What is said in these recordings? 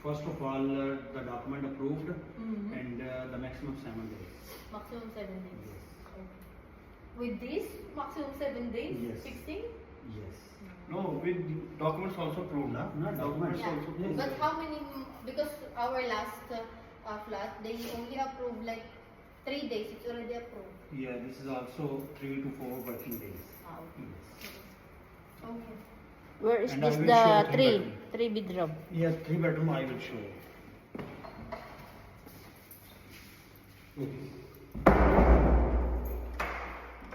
First of all, the document approved and the maximum 7 days. Maximum 7 days. Yes. Okay. With this, maximum 7 days Yes. fixing? Yes. No, with documents also approved, na? Not documents Yeah. also. Yes. But how many, because our last flat, they only approved like 3 days, it's already approved. Yeah, this is also 3 to 4 working days. Ah, okay. Yes. Okay. Where is And I this will the show three? bedroom. Three bedroom. Yeah, 3 bedroom I will show.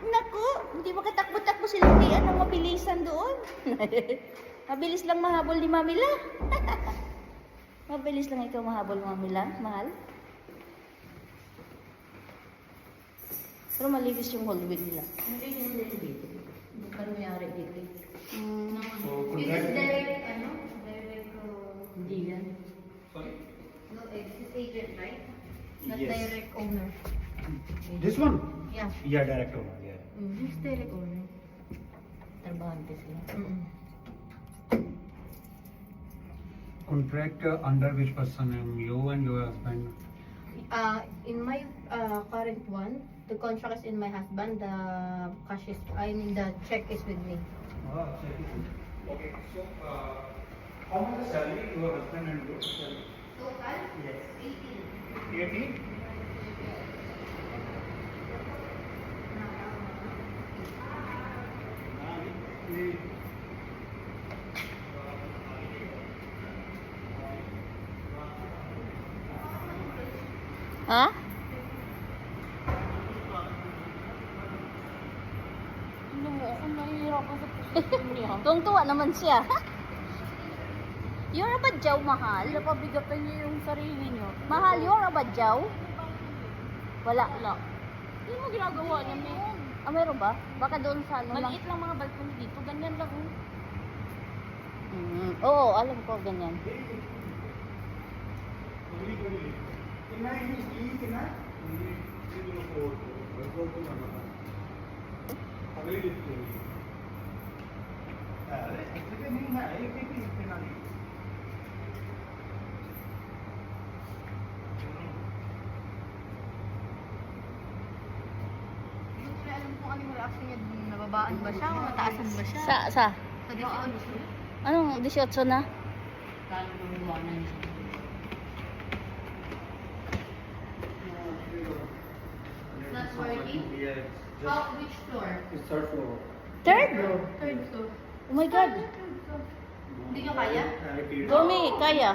Naku, hindi makatakbo-takbo si Lucky. Anong mabilisan doon? Mabilis lang mahabol ni Mamila. Mabilis lang ikaw mahabol, Mamila. Mahal. Pero malinis yung hallway nila. Hindi pa nangyari dito. Mm. So, Is contract. this direct, ano? Direct, Hindi yan. Sorry? no, this is agent, right? Not Yes. direct owner. This one? Yeah. Yeah, direct owner. Yeah. Who's direct owner? Trabahante sila. Contract under which person? You and your husband? In my current one, the contract is in my husband. The cash is, I mean, the check is with me. Okay, so how much is salary your husband and your salary? Total? Yes. 18. 18? Ha? Ano mo, ako nahihirapan sa position niya. Tuwang-tuwa naman siya. You're a badyaw, mahal. Napabigatan niya yung sarili niyo. Mahal, you're a badyaw? Wala. Wala. Hindi mo ginagawa niya, men. Ah, meron ba? Baka doon sa ano lang. Maliit lang mga balkon dito. Ganyan lang. Oh. Oo, alam ko ganyan. Hindi ko na alam kung ano yung reaction niya. Nababaan ba siya? Mataasan ba siya? Sa? Sa 18. Anong 18 na? It's not working? Yes. How, which floor? It's third floor. Third? Third floor. Oh my God. Hindi nyo kaya? Domi, kaya.